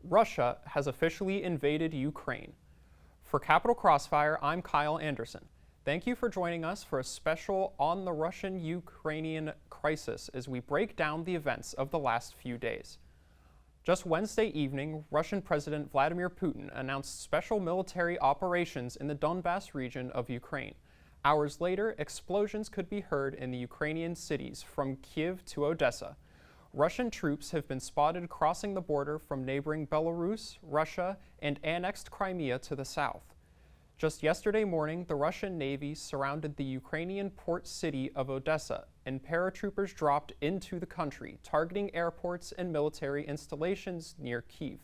Russia has officially invaded Ukraine. For Capital Crossfire, I'm Kyle Anderson. Thank you for joining us for a special on the Russian-Ukrainian crisis as we break down the events of the last few days. Just Wednesday evening, Russian President Vladimir Putin announced special military operations in the Donbas region of Ukraine. Hours later, explosions could be heard in the Ukrainian cities from Kyiv to Odessa. Russian troops have been spotted crossing the border from neighboring Belarus, Russia, and annexed Crimea to the south. Just yesterday morning, the Russian Navy surrounded the Ukrainian port city of Odessa, and paratroopers dropped into the country, targeting airports and military installations near Kyiv.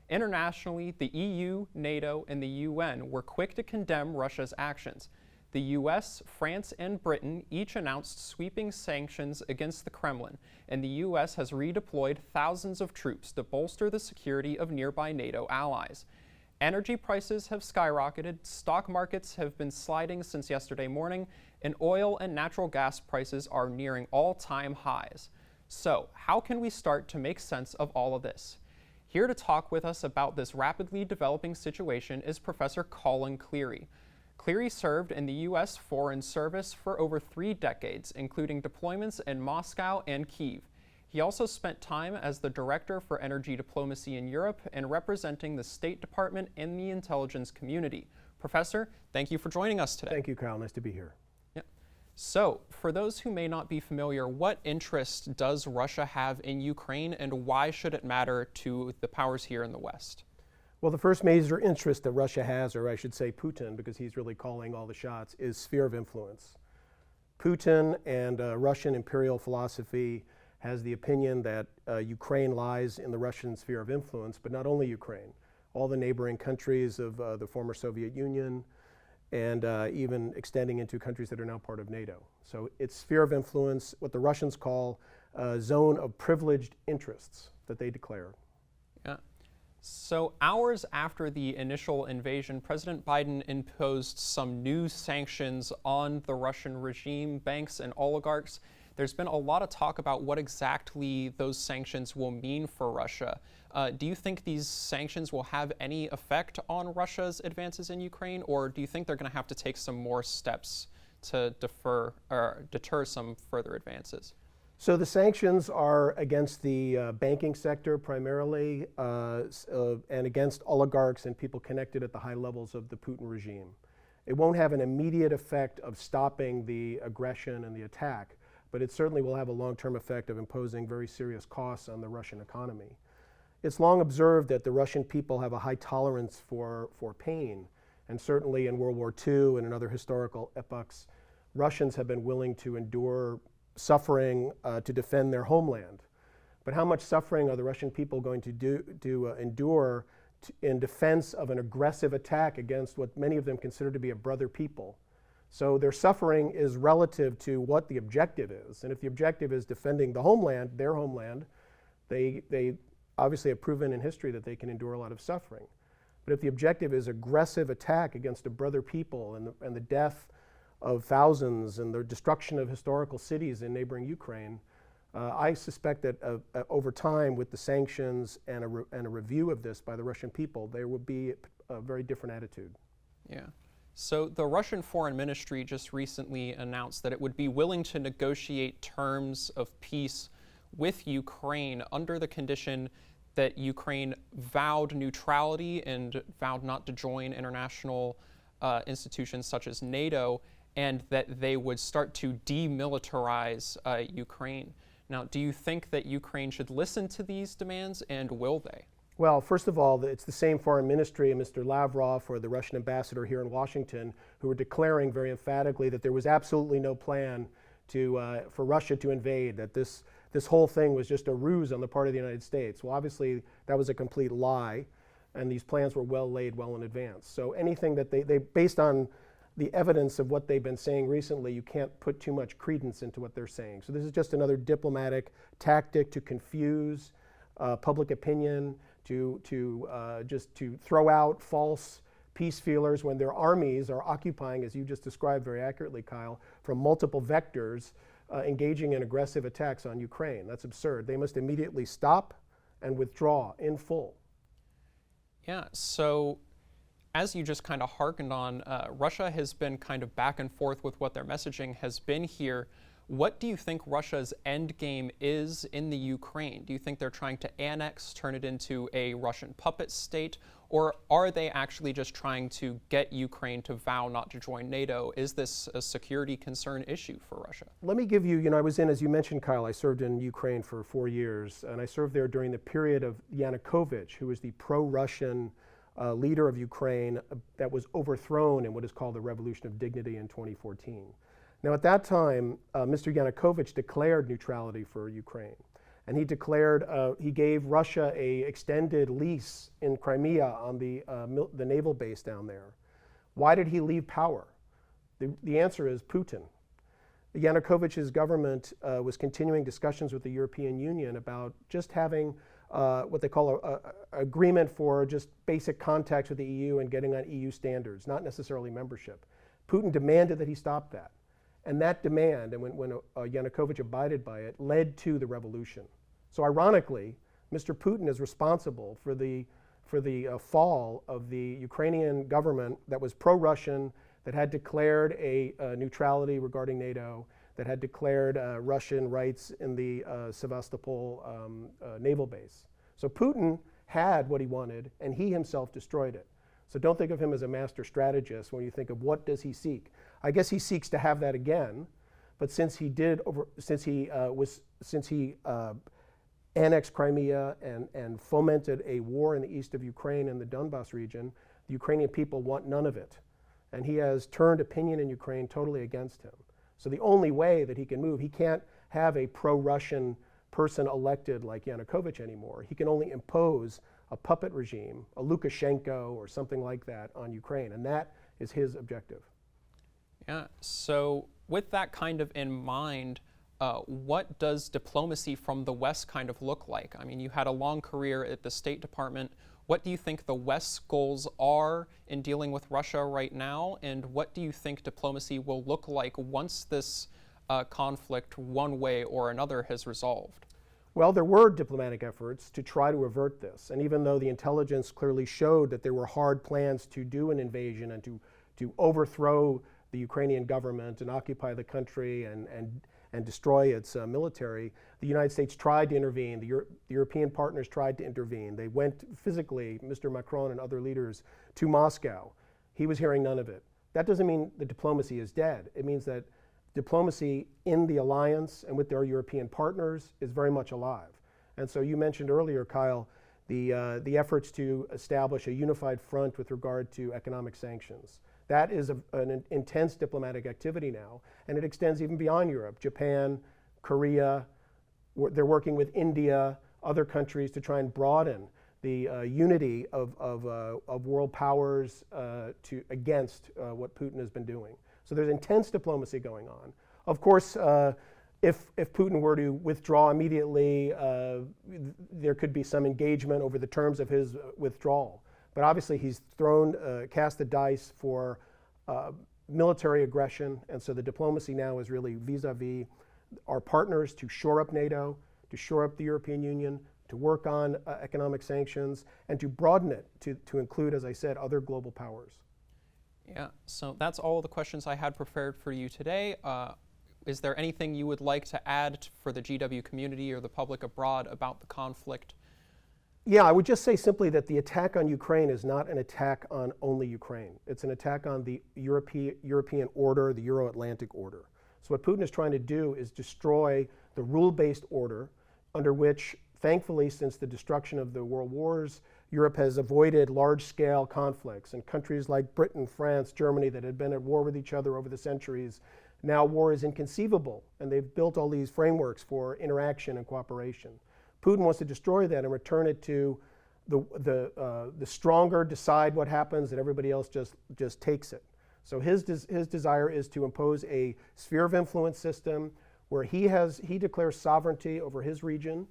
Internationally, the EU, NATO, and the UN were quick to condemn Russia's actions. The US, France, and Britain each announced sweeping sanctions against the Kremlin, and the US has redeployed thousands of troops to bolster the security of nearby NATO allies. Energy prices have skyrocketed, stock markets have been sliding since yesterday morning, and oil and natural gas prices are nearing all-time highs. So, how can we start to make sense of all of this? Here to talk with us about this rapidly developing situation is Professor Colin Cleary. Cleary served in the U.S. Foreign Service for over 3 decades, including deployments in Moscow and Kyiv. He also spent time as the Director for Energy Diplomacy in Europe and representing the State Department and the intelligence community. Professor, thank you for joining us today. Thank you, Kyle. Nice to be here. Yeah. So, for those who may not be familiar, what interest does Russia have in Ukraine, and why should it matter to the powers here in the West? Well, the first major interest that Russia has, or I should say Putin, because he's really calling all the shots, is sphere of influence. Putin and Russian imperial philosophy has the opinion that Ukraine lies in the Russian sphere of influence, but not only Ukraine, all the neighboring countries of the former Soviet Union, and even extending into countries that are now part of NATO. So it's sphere of influence, what the Russians call a zone of privileged interests that they declare. Yeah. So hours after the initial invasion, President Biden imposed some new sanctions on the Russian regime, banks, and oligarchs. There's been a lot of talk about what exactly those sanctions will mean for Russia. Do you think these sanctions will have any effect on Russia's advances in Ukraine, or do you think they're going to have to take some more steps to deter some further advances? So the sanctions are against the banking sector primarily, and against oligarchs and people connected at the high levels of the Putin regime. It won't have an immediate effect of stopping the aggression and the attack, but it certainly will have a long-term effect of imposing very serious costs on the Russian economy. It's long observed that the Russian people have a high tolerance for pain, and certainly in World War II and in other historical epochs, Russians have been willing to endure suffering to defend their homeland. But how much suffering are the Russian people going to endure in defense of an aggressive attack against what many of them consider to be a brother people? So their suffering is relative to what the objective is. And if the objective is defending the homeland, their homeland, they obviously have proven in history that they can endure a lot of suffering. But if the objective is aggressive attack against a brother people and the death of thousands and the destruction of historical cities in neighboring Ukraine, I suspect that over time, with the sanctions and a review of this by the Russian people, there will be a very different attitude. Yeah. So the Russian Foreign Ministry just recently announced that it would be willing to negotiate terms of peace with Ukraine under the condition that Ukraine vowed neutrality and vowed not to join international institutions such as NATO, and that they would start to demilitarize Ukraine. Now, do you think that Ukraine should listen to these demands, and will they? Well, first of all, it's the same foreign ministry and Mr. Lavrov or the Russian ambassador here in Washington who were declaring very emphatically that there was absolutely no plan for Russia to invade, that this whole thing was just a ruse on the part of the United States. Well, obviously, that was a complete lie, and these plans were well laid well in advance. So anything that they based on the evidence of what they've been saying recently, you can't put too much credence into what they're saying. So this is just another diplomatic tactic to confuse public opinion, to throw out false peace feelers when their armies are occupying, as you just described very accurately, Kyle, from multiple vectors, engaging in aggressive attacks on Ukraine. That's absurd. They must immediately stop and withdraw in full. Yeah, so as you just kind of hearkened on, Russia has been kind of back and forth with what their messaging has been here. What do you think Russia's end game is in the Ukraine? Do you think they're trying to annex, turn it into a Russian puppet state, or are they actually just trying to get Ukraine to vow not to join NATO? Is this a security concern issue for Russia? Let me give you, I was in, as you mentioned, Kyle, I served in Ukraine for 4 years, and I served there during the period of Yanukovych, who was the pro-Russian leader of Ukraine that was overthrown in what is called the Revolution of Dignity in 2014. Now, at that time, Mr. Yanukovych declared neutrality for Ukraine, and he declared he gave Russia a extended lease in Crimea on the naval base down there. Why did he leave power? The answer is Putin. Yanukovych's government was continuing discussions with the European Union about just having what they call an agreement for just basic contacts with the EU and getting on EU standards, not necessarily membership. Putin demanded that he stop that. And that demand, and when Yanukovych abided by it, led to the revolution. So ironically, Mr. Putin is responsible for the fall of the Ukrainian government that was pro-Russian, that had declared a neutrality regarding NATO, that had declared Russian rights in the Sevastopol naval base. So Putin had what he wanted, and he himself destroyed it. So don't think of him as a master strategist when you think of what does he seek. I guess he seeks to have that again, but since he annexed Crimea and fomented a war in the east of Ukraine and the Donbas region, the Ukrainian people want none of it. And he has turned opinion in Ukraine totally against him. So the only way that he can move, he can't have a pro-Russian person elected like Yanukovych anymore. He can only impose a puppet regime, a Lukashenko or something like that on Ukraine, and that is his objective. Yeah, so with that kind of in mind, what does diplomacy from the West kind of look like? I mean, you had a long career at the State Department. What do you think the West's goals are in dealing with Russia right now, and what do you think diplomacy will look like once this conflict, one way or another, has resolved? Well, there were diplomatic efforts to try to avert this, and even though the intelligence clearly showed that there were hard plans to do an invasion and to overthrow the Ukrainian government and occupy the country and destroy its military, the United States tried to intervene. The European partners tried to intervene. They went physically, Mr. Macron and other leaders, to Moscow. He was hearing none of it. That doesn't mean the diplomacy is dead. It means that diplomacy in the alliance and with their European partners is very much alive. And so you mentioned earlier, Kyle, the efforts to establish a unified front with regard to economic sanctions. That is an intense diplomatic activity now, and it extends even beyond Europe. Japan, Korea, they're working with India, other countries to try and broaden the unity of world powers against what Putin has been doing. So there's intense diplomacy going on. Of course, if Putin were to withdraw immediately, there could be some engagement over the terms of his withdrawal. But obviously he's cast the dice for military aggression, and so the diplomacy now is really vis-a-vis our partners to shore up NATO, to shore up the European Union, to work on economic sanctions, and to broaden it to include, as I said, other global powers. Yeah, so that's all the questions I had prepared for you today. Is there anything you would like to add for the GW community or the public abroad about the conflict? Yeah, I would just say simply that the attack on Ukraine is not an attack on only Ukraine. It's an attack on the European order, the Euro-Atlantic order. So what Putin is trying to do is destroy the rule-based order under which, thankfully, since the destruction of the world wars, Europe has avoided large-scale conflicts, and countries like Britain, France, Germany that had been at war with each other over the centuries, now war is inconceivable, and they've built all these frameworks for interaction and cooperation. Putin wants to destroy that and return it to the stronger decide what happens and everybody else just takes it. So his desire is to impose a sphere of influence system where he declares sovereignty over his region,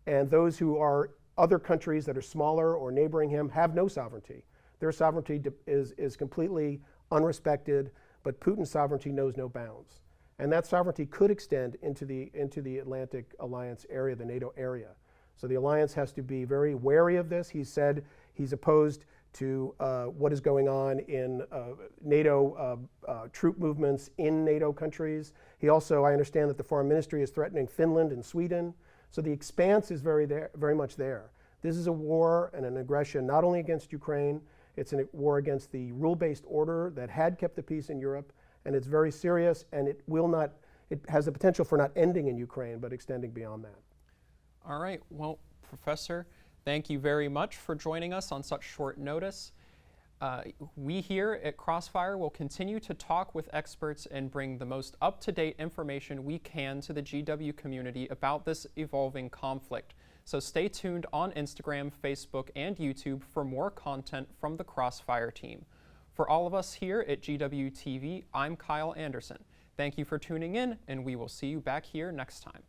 and those who are other countries that are smaller or neighboring him have no sovereignty. Their sovereignty is completely unrespected, but Putin's sovereignty knows no bounds. And that sovereignty could extend into the Atlantic Alliance area, the NATO area. So the alliance has to be very wary of this. He said he's opposed to what is going on in NATO troop movements in NATO countries. He also, I understand that the foreign ministry is threatening Finland and Sweden. So the expanse is very much there. This is a war and an aggression not only against Ukraine, it's a war against the rule-based order that had kept the peace in Europe, and it's very serious, and it has the potential for not ending in Ukraine, but extending beyond that. All right, well, Professor, thank you very much for joining us on such short notice. We here at Crossfire will continue to talk with experts and bring the most up-to-date information we can to the GW community about this evolving conflict. So stay tuned on Instagram, Facebook, and YouTube for more content from the Crossfire team. For all of us here at GW TV, I'm Kyle Anderson. Thank you for tuning in, and we will see you back here next time.